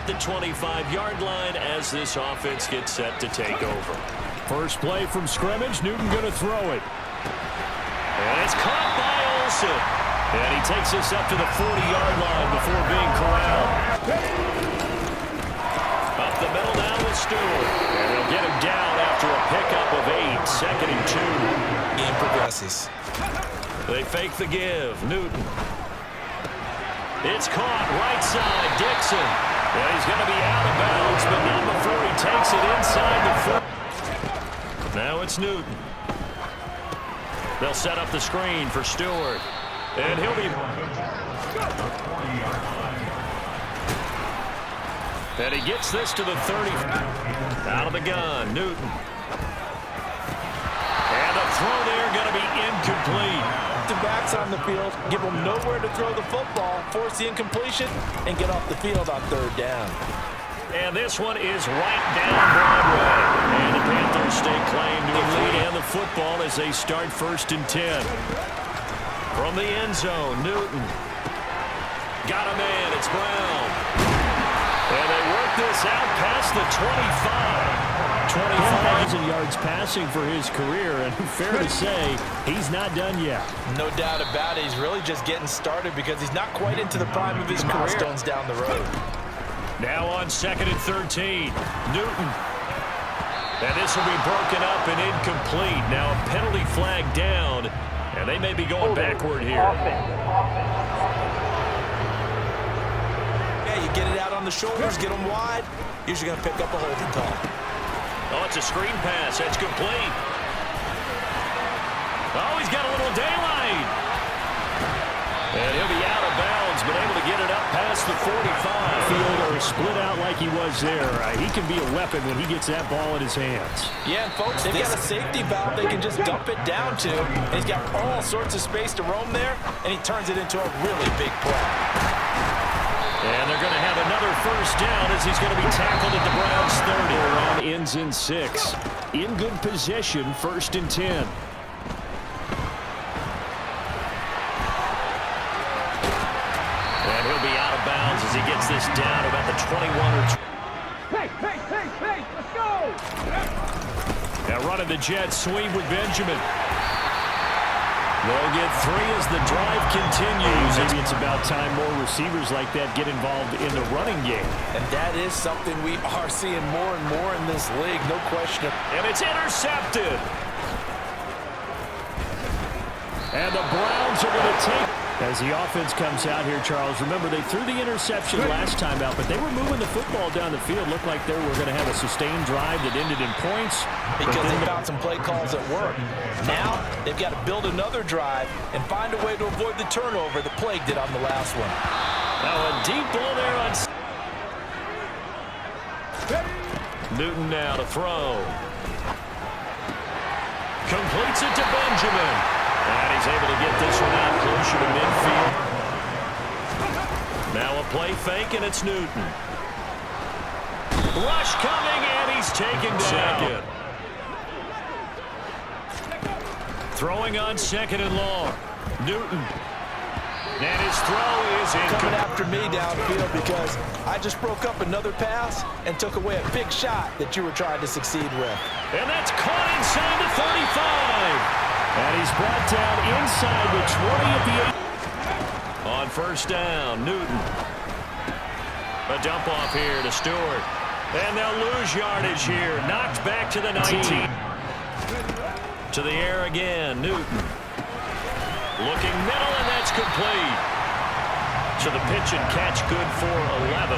at the 25-yard line as this offense gets set to take over. First play from scrimmage. Newton going to throw it. And it's caught by Olsen. And he takes us up to the 40-yard line before being corralled. Up the middle now with Stewart. And they'll get him down after a pickup of 8. Second and 2. Game progresses. They fake the give. Newton. It's caught right side. Dixon. And he's going to be out of bounds, but not before he takes it inside the 4. Now it's Newton. They'll set up the screen for Stewart. And he'll be... And he gets this to the 30. Out of the gun. Newton. And a throw there going to be incomplete. The backs on the field, give them nowhere to throw the football, force the incompletion, and get off the field on third down. And this one is right down Broadway. And the Panthers stay claim to a lead and the football as they start 1st and 10. From the end zone, Newton. Got a man, it's Brown. And they work this out past the 25. 25,000 yards passing for his career, and fair to say, he's not done yet. No doubt about it. He's really just getting started because he's not quite into the prime of his career. Stones down the road. Now on 2nd and 13, Newton. And this will be broken up and incomplete. Now a penalty flag down, and they may be going backward here. Yeah, you get it out on the shoulders, get them wide. Usually going to pick up a holding call. Oh, it's a screen pass. That's complete. Oh, he's got a little daylight. And he'll be out of bounds, but able to get it up past the 45. Field or split out like he was there. He can be a weapon when he gets that ball in his hands. Yeah, and folks, they've got a safety valve they can just dump it down to. And he's got all sorts of space to roam there, and he turns it into a really big play. And they're going to have another 1st down as he's going to be tackled at the Browns 30. Round ends in 6. In good position, 1st and 10. And he'll be out of bounds as he gets this down about the 21 or 2. Hey, let's go! Now running the jet sweep with Benjamin. They'll get 3 as the drive continues. Maybe it's about time more receivers like that get involved in the running game. And that is something we are seeing more and more in this league, no question. And it's intercepted. And the Browns are going to take... As the offense comes out here, Charles, remember they threw the interception last time out, but they were moving the football down the field. Looked like they were going to have a sustained drive that ended in points. Because they found some play calls that work. Now they've got to build another drive and find a way to avoid the turnover that plagued it on the last one. Now a deep ball there on... Newton now to throw. Completes it to Benjamin. And he's able to get this one out closer to midfield. Now a play fake, and it's Newton. Rush coming, and he's taken down. Throwing on 2nd and long. Newton. And his throw is incomplete. Coming after me downfield because I just broke up another pass and took away a big shot that you were trying to succeed with. And that's caught inside the 35. And he's brought down inside the 20 at the 8. On 1st down, Newton. A dump off here to Stewart. And they'll lose yardage here. Knocked back to the 19. To the air again, Newton. Looking middle, and that's complete. So the pitch and catch good for 11.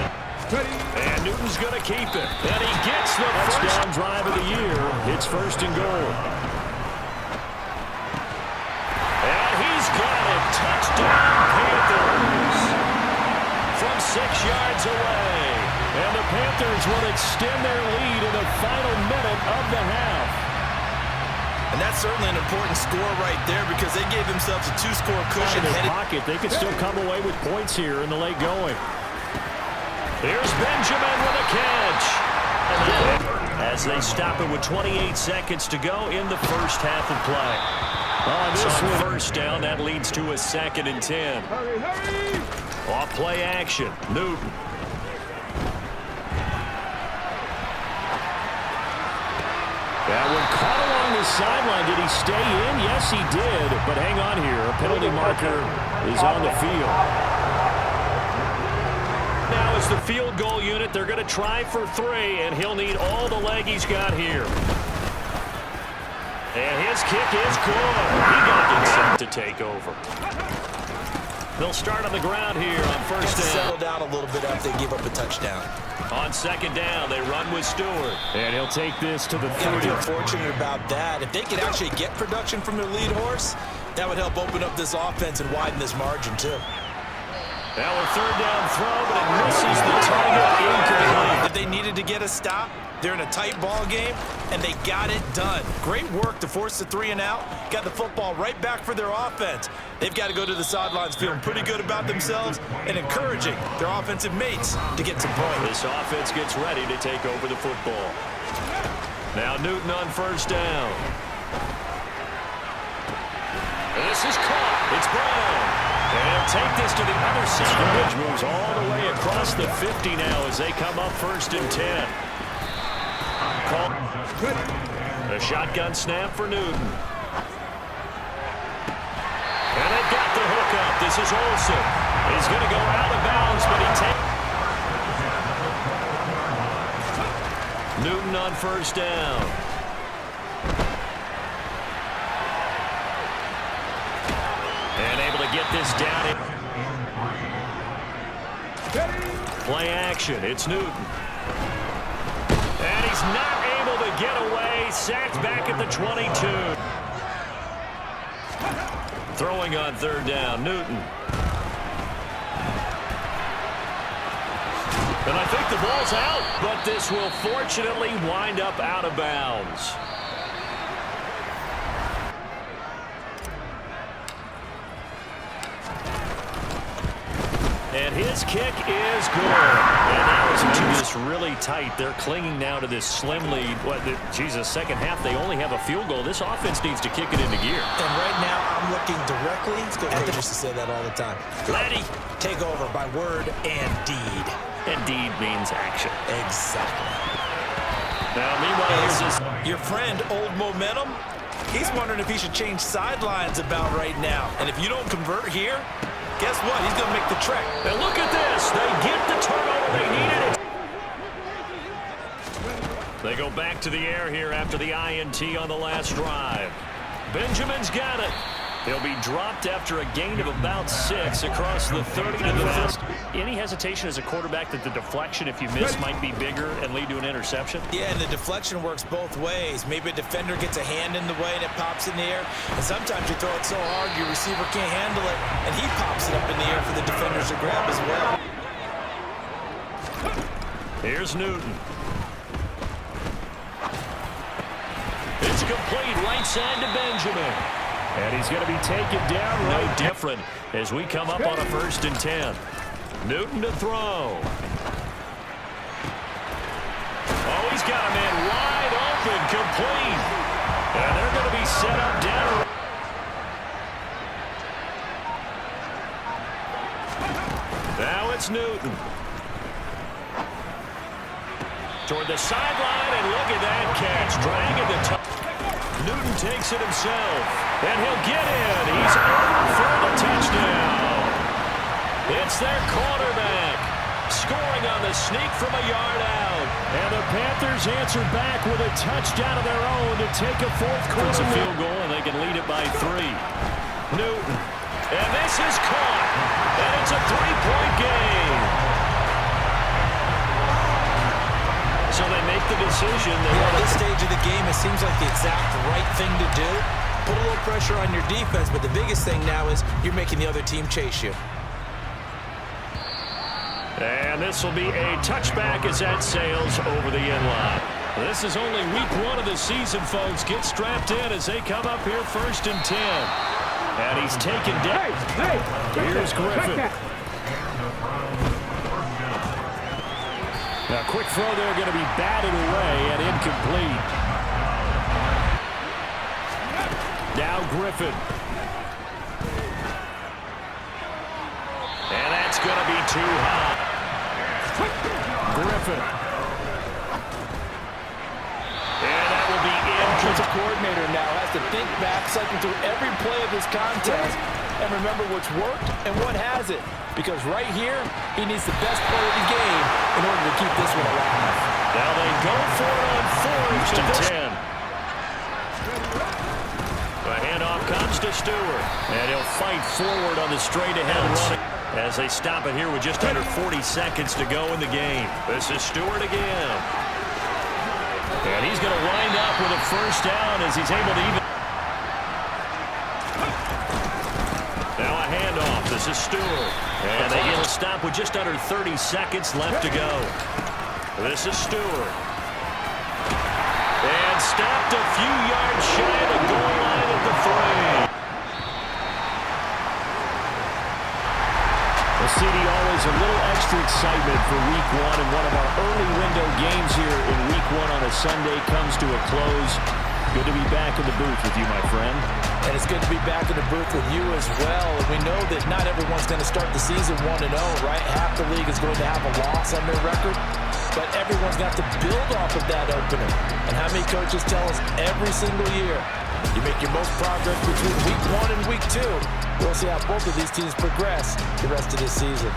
And Newton's going to keep it. And he gets the touchdown drive of the year. It's 1st and goal. And he's got it. Touchdown, Panthers. From 6 yards away. And the Panthers will extend their lead in the final minute of the half. And that's certainly an important score right there because they gave themselves a 2-score cushion. In their pocket, they could still come away with points here in the late going. Here's Benjamin with a catch. As they stop it with 28 seconds to go in the first half of play. On this one, 1st down, that leads to a 2nd and 10. Off play action, Newton. sideline. Did he stay in? Yes, he did. But hang on here. A penalty marker is on the field. Now it's the field goal unit. They're going to try for 3, and he'll need all the leg he's got here. And his kick is good. He got it set to take over. They'll start on the ground here on first down. Settle down a little bit after they give up a touchdown. On second down, they run with Stewart. And he'll take this to the 30. I feel fortunate about that. If they could actually get production from their lead horse, that would help open up this offense and widen this margin too. Now a third down throw, but it misses the target. Incomplete. If they needed to get a stop, they're in a tight ball game, and they got it done. Great work to force the 3 and out. Got the football right back for their offense. They've got to go to the sidelines feeling pretty good about themselves and encouraging their offensive mates to get some points. This offense gets ready to take over the football. Now Newton on first down. This is caught. It's Brown. And he'll take this to the other side. Scrimmage moves all the way across the 50 now as they come up first and 10. Call. A shotgun snap for Newton. And they got the hook up. This is Olsen. He's going to go out of bounds, but he takes. Newton on first down. And able to get this down. Play action. It's Newton. And he's not able to get away. Sacked back at the 22. Throwing on third down, Newton. And I think the ball's out, but this will fortunately wind up out of bounds. And his kick is good. And now it's just really tight. They're clinging now to this slim lead. Jesus, second half, they only have a field goal. This offense needs to kick it into gear. And right now, I'm looking directly at used to say that all the time. Ready, take over by word and deed. And deed means action. Exactly. Now, meanwhile, here's this. Your friend, Old Momentum, he's wondering if he should change sidelines about right now. And if you don't convert here, guess what? He's going to make the trek. And look at this. They get the turnover they needed. They go back to the air here after the INT on the last drive. Benjamin's got it. He'll be dropped after a gain of about 6 across the 30 to the 50. Any hesitation as a quarterback that the deflection, if you miss, might be bigger and lead to an interception? Yeah, and the deflection works both ways. Maybe a defender gets a hand in the way and it pops in the air. And sometimes you throw it so hard your receiver can't handle it, and he pops it up in the air for the defenders to grab as well. Here's Newton. It's complete right side to Benjamin. And he's going to be taken down No right. different as we come up on a first and 10. Newton to throw. Oh, he's got a man wide open, complete. And they're going to be set up down. Now it's Newton. Toward the sideline, and look at that catch. Dragging the top. Newton takes it himself, and he'll get in. He's over for the touchdown. It's their quarterback scoring on the sneak from a yard out. And the Panthers answer back with a touchdown of their own to take a fourth quarter. It's a field goal, and they can lead it by 3. Newton, and this is caught, and it's a 3-point game. So they make the decision. At this stage of the game, it seems like the exact right thing to do. Put a little pressure on your defense, but the biggest thing now is you're making the other team chase you. And this will be a touchback as that sails over the end line. This is only week 1 of the season, folks. Get strapped in as they come up here first and 10. And he's taken down. Here's Griffin. Now, quick throw there, going to be batted away and incomplete. Now Griffin. And that's going to be too high. Griffin. And that will be in. Offensive coordinator coordinator now has to think back, cycle through every play of this contest, and remember what's worked and what hasn't. Because right here, he needs the best play of the game in order to keep this one alive. Now they go for it on 4th and 10. The handoff comes to Stewart, and he'll fight forward on the straight-ahead run as they stop it here with just under 40 seconds to go in the game. This is Stewart again. And he's going to wind up with a first down as he's able to even. Now a handoff. This is Stewart. And they get a stop with just under 30 seconds left to go. This is Stewart. And stopped a few yards shy of the goal line at the 3. Well, CD, always a little extra excitement for Week 1, and one of our early window games here in Week 1 on a Sunday comes to a close. Good to be back in the booth with you, my friend. And it's good to be back in the booth with you as well. And we know that not everyone's going to start the season 1-0, right? Half the league is going to have a loss on their record. But everyone's got to build off of that opener. And how many coaches tell us every single year, you make your most progress between Week 1 and Week 2. We'll see how both of these teams progress the rest of this season.